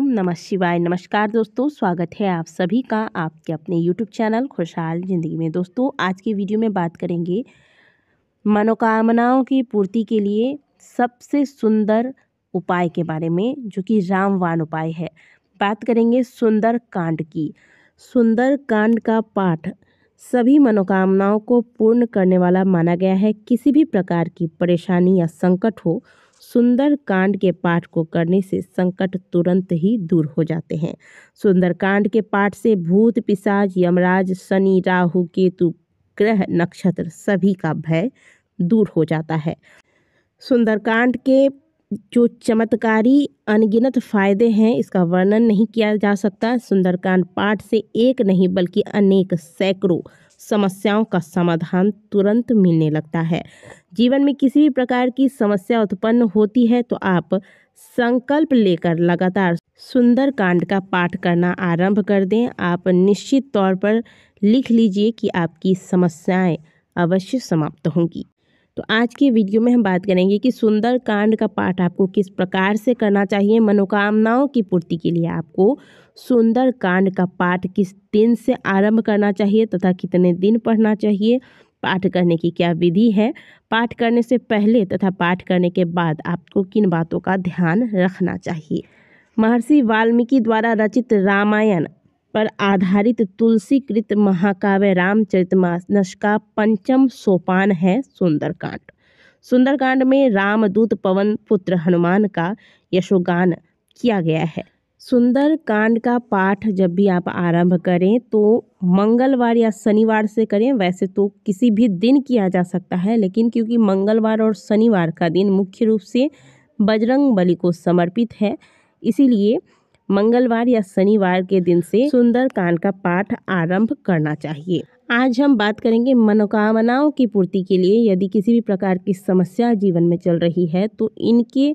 नमः शिवाय। नमस्कार दोस्तों, स्वागत है आप सभी का आपके अपने YouTube चैनल खुशहाल ज़िंदगी में। दोस्तों, आज की वीडियो में बात करेंगे मनोकामनाओं की पूर्ति के लिए सबसे सुंदर उपाय के बारे में, जो कि रामबाण उपाय है। बात करेंगे सुंदर कांड की। सुंदर कांड का पाठ सभी मनोकामनाओं को पूर्ण करने वाला माना गया है। किसी भी प्रकार की परेशानी या संकट हो, सुंदर कांड के पाठ को करने से संकट तुरंत ही दूर हो जाते हैं। सुंदर कांड के पाठ से भूत पिशाच, यमराज, शनि, राहु, केतु, ग्रह, नक्षत्र सभी का भय दूर हो जाता है। सुंदरकांड के जो चमत्कारी अनगिनत फायदे हैं, इसका वर्णन नहीं किया जा सकता। सुंदरकांड पाठ से एक नहीं बल्कि अनेक सैकड़ों समस्याओं का समाधान तुरंत मिलने लगता है। जीवन में किसी भी प्रकार की समस्या उत्पन्न होती है तो आप संकल्प लेकर लगातार सुंदरकांड का पाठ करना आरंभ कर दें। आप निश्चित तौर पर लिख लीजिए कि आपकी समस्याएं अवश्य समाप्त होंगी। तो आज के वीडियो में हम बात करेंगे कि सुंदर कांड का पाठ आपको किस प्रकार से करना चाहिए। मनोकामनाओं की पूर्ति के लिए आपको सुंदर कांड का पाठ किस दिन से आरंभ करना चाहिए तथा कितने दिन पढ़ना चाहिए। पाठ करने की क्या विधि है। पाठ करने से पहले तथा पाठ करने के बाद आपको किन बातों का ध्यान रखना चाहिए। महर्षि वाल्मीकि द्वारा रचित रामायण पर आधारित तुलसीकृत महाकाव्य रामचरितमानस का पंचम सोपान है सुंदरकांड। सुंदरकांड में रामदूत पवन पुत्र हनुमान का यशोगान किया गया है। सुंदरकांड का पाठ जब भी आप आरंभ करें तो मंगलवार या शनिवार से करें। वैसे तो किसी भी दिन किया जा सकता है, लेकिन क्योंकि मंगलवार और शनिवार का दिन मुख्य रूप से बजरंग बली को समर्पित है, इसीलिए मंगलवार या शनिवार के दिन से सुंदरकांड का पाठ आरंभ करना चाहिए। आज हम बात करेंगे मनोकामनाओं की पूर्ति के लिए। यदि किसी भी प्रकार की समस्या जीवन में चल रही है तो इनके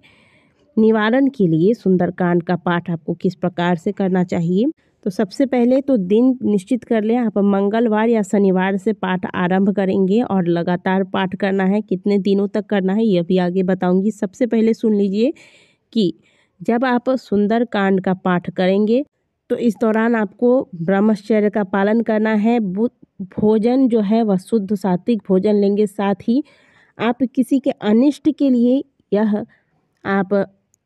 निवारण के लिए सुंदरकांड का पाठ आपको किस प्रकार से करना चाहिए। तो सबसे पहले तो दिन निश्चित कर लें। आप मंगलवार या शनिवार से पाठ आरंभ करेंगे और लगातार पाठ करना है। कितने दिनों तक करना है यह भी आगे बताऊंगी। सबसे पहले सुन लीजिए कि जब आप सुंदरकांड का पाठ करेंगे तो इस दौरान आपको ब्रह्मचर्य का पालन करना है। भोजन जो है वह शुद्ध सात्विक भोजन लेंगे। साथ ही आप किसी के अनिष्ट के लिए यह आप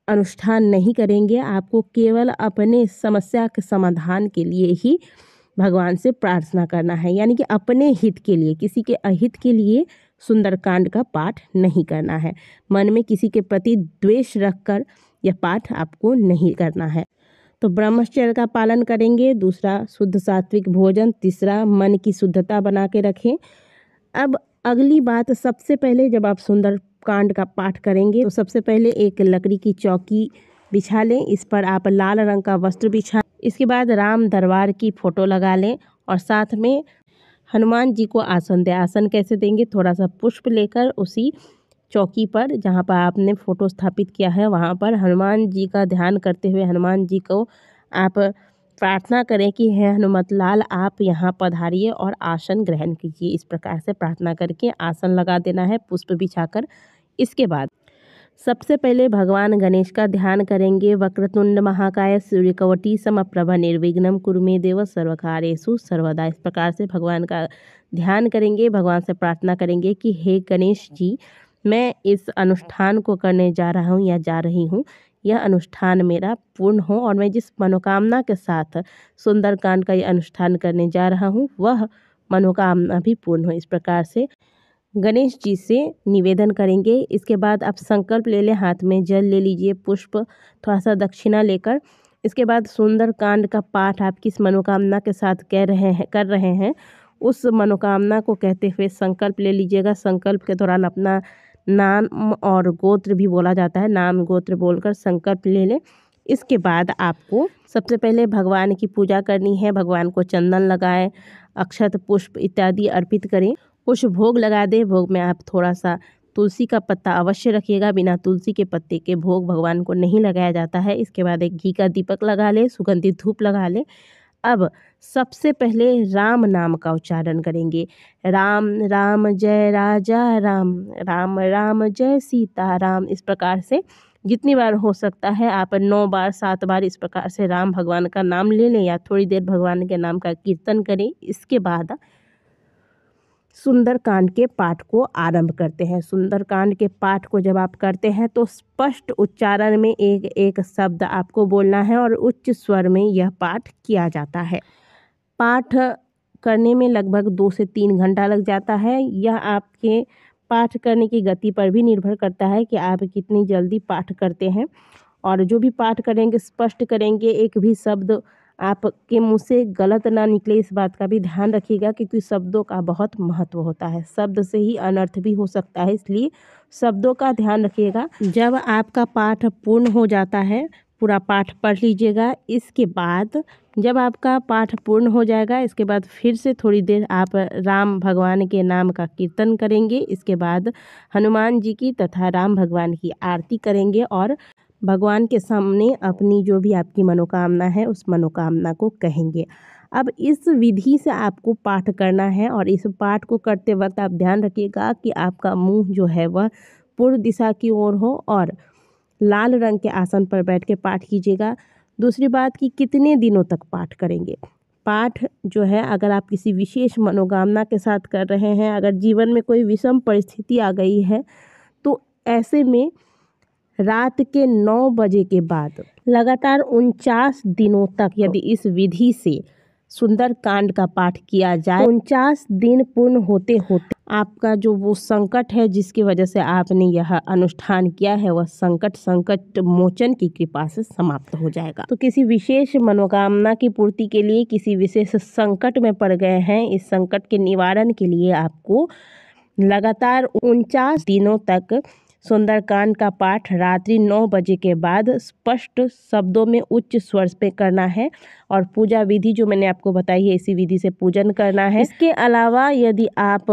अनुष्ठान नहीं करेंगे। आपको केवल अपने समस्या के समाधान के लिए ही भगवान से प्रार्थना करना है, यानी कि अपने हित के लिए, किसी के अहित के लिए सुंदरकांड का पाठ नहीं करना है। मन में किसी के प्रति द्वेष रखकर यह पाठ आपको नहीं करना है। तो ब्रह्मचर्य का पालन करेंगे। दूसरा, शुद्ध सात्विक भोजन। तीसरा, मन की शुद्धता बना के रखें। अब अगली बात, सबसे पहले जब आप सुंदरकांड का पाठ करेंगे तो सबसे पहले एक लकड़ी की चौकी बिछा लें। इस पर आप लाल रंग का वस्त्र बिछा। इसके बाद राम दरबार की फोटो लगा लें और साथ में हनुमान जी को आसन दें। आसन कैसे देंगे? थोड़ा सा पुष्प लेकर उसी चौकी पर जहाँ पर आपने फोटो स्थापित किया है वहाँ पर हनुमान जी का ध्यान करते हुए हनुमान जी को आप प्रार्थना करें कि हे हनुमत लाल, आप यहाँ पधारिए और आसन ग्रहण कीजिए। इस प्रकार से प्रार्थना करके आसन लगा देना है पुष्प बिछाकर। इसके बाद सबसे पहले भगवान गणेश का ध्यान करेंगे। वक्रतुंड महाकाय सूर्यकोटि समप्रभ निर्विघ्नं कुरु मे देव सर्वकार्येषु सर्वदा। इस प्रकार से भगवान का ध्यान करेंगे। भगवान से प्रार्थना करेंगे कि हे गणेश जी, मैं इस अनुष्ठान को करने जा रहा हूँ या जा रही हूँ, यह अनुष्ठान मेरा पूर्ण हो और मैं जिस मनोकामना के साथ सुंदरकांड का यह अनुष्ठान करने जा रहा हूँ वह मनोकामना भी पूर्ण हो। इस प्रकार से गणेश जी से निवेदन करेंगे। इसके बाद आप संकल्प ले लें, हाथ में जल ले लीजिए, पुष्प, थोड़ा सा दक्षिणा लेकर। इसके बाद सुंदरकांड का पाठ आप किस मनोकामना के साथ कर रहे हैं उस मनोकामना को कहते हुए संकल्प ले लीजिएगा। संकल्प के दौरान अपना नाम और गोत्र भी बोला जाता है। नाम गोत्र बोलकर संकल्प ले लें। इसके बाद आपको सबसे पहले भगवान की पूजा करनी है। भगवान को चंदन लगाएं, अक्षत पुष्प इत्यादि अर्पित करें, कुछ भोग लगा दें। भोग में आप थोड़ा सा तुलसी का पत्ता अवश्य रखिएगा। बिना तुलसी के पत्ते के भोग भगवान को नहीं लगाया जाता है। इसके बाद एक घी का दीपक लगा लें, सुगंधित धूप लगा लें। अब सबसे पहले राम नाम का उच्चारण करेंगे। राम राम जय राजा राम, राम राम जय सीता राम। इस प्रकार से जितनी बार हो सकता है आप 9 बार 7 बार इस प्रकार से राम भगवान का नाम ले लें या थोड़ी देर भगवान के नाम का कीर्तन करें। इसके बाद सुंदरकांड के पाठ को आरंभ करते हैं। सुंदरकांड के पाठ को जब आप करते हैं तो स्पष्ट उच्चारण में एक एक शब्द आपको बोलना है और उच्च स्वर में यह पाठ किया जाता है। पाठ करने में लगभग 2 से 3 घंटा लग जाता है। यह आपके पाठ करने की गति पर भी निर्भर करता है कि आप कितनी जल्दी पाठ करते हैं। और जो भी पाठ करेंगे स्पष्ट करेंगे, एक भी शब्द आपके मुंह से गलत ना निकले, इस बात का भी ध्यान रखिएगा, क्योंकि शब्दों का बहुत महत्व होता है। शब्द से ही अनर्थ भी हो सकता है, इसलिए शब्दों का ध्यान रखिएगा। जब आपका पाठ पूर्ण हो जाता है, पूरा पाठ पढ़ लीजिएगा। इसके बाद जब आपका पाठ पूर्ण हो जाएगा, इसके बाद फिर से थोड़ी देर आप राम भगवान के नाम का कीर्तन करेंगे। इसके बाद हनुमान जी की तथा राम भगवान की आरती करेंगे और भगवान के सामने अपनी जो भी आपकी मनोकामना है उस मनोकामना को कहेंगे। अब इस विधि से आपको पाठ करना है और इस पाठ को करते वक्त आप ध्यान रखिएगा कि आपका मुंह जो है वह पूर्व दिशा की ओर हो और लाल रंग के आसन पर बैठ के पाठ कीजिएगा। दूसरी बात कि कितने दिनों तक पाठ करेंगे। पाठ जो है, अगर आप किसी विशेष मनोकामना के साथ कर रहे हैं, अगर जीवन में कोई विषम परिस्थिति आ गई है, तो ऐसे में रात के 9 बजे के बाद लगातार 49 दिनों तक यदि इस विधि से सुंदरकांड का पाठ किया जाए, 49 दिन पूर्ण होते होते आपका जो वो संकट है जिसकी वजह से आपने यह अनुष्ठान किया है, वह संकट मोचन की कृपा से समाप्त हो जाएगा। तो किसी विशेष मनोकामना की पूर्ति के लिए, किसी विशेष संकट में पड़ गए हैं, इस संकट के निवारण के लिए आपको लगातार 49 दिनों तक सुंदरकांड का पाठ रात्रि 9 बजे के बाद स्पष्ट शब्दों में उच्च स्वर पे करना है। और पूजा विधि जो मैंने आपको बताई है, इसी विधि से पूजन करना है। इसके अलावा यदि आप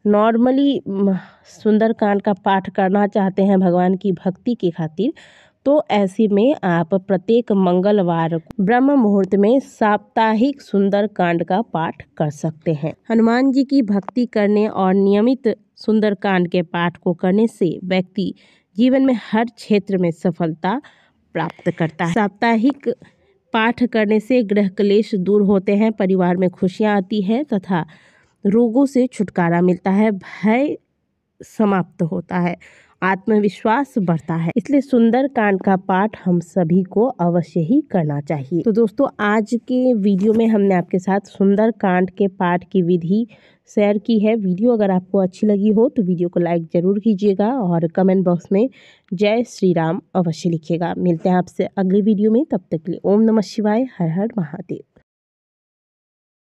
नॉर्मली सुंदरकांड का पाठ करना चाहते हैं भगवान की भक्ति की खातिर, तो ऐसे में आप प्रत्येक मंगलवार को ब्रह्म मुहूर्त में साप्ताहिक सुंदरकांड का पाठ कर सकते हैं। हनुमान जी की भक्ति करने और नियमित सुंदरकांड के पाठ को करने से व्यक्ति जीवन में हर क्षेत्र में सफलता प्राप्त करता है। साप्ताहिक पाठ करने से ग्रह क्लेश दूर होते हैं, परिवार में खुशियां आती है तथा रोगों से छुटकारा मिलता है, भय समाप्त होता है, आत्मविश्वास बढ़ता है। इसलिए सुंदरकांड का पाठ हम सभी को अवश्य ही करना चाहिए। तो दोस्तों, आज के वीडियो में हमने आपके साथ सुंदरकांड के पाठ की विधि शेयर की है। वीडियो अगर आपको अच्छी लगी हो तो वीडियो को लाइक ज़रूर कीजिएगा और कमेंट बॉक्स में जय श्री राम अवश्य लिखिएगा। मिलते हैं आपसे अगली वीडियो में, तब तक के लिए ओम नमः शिवाय, हर हर महादेव।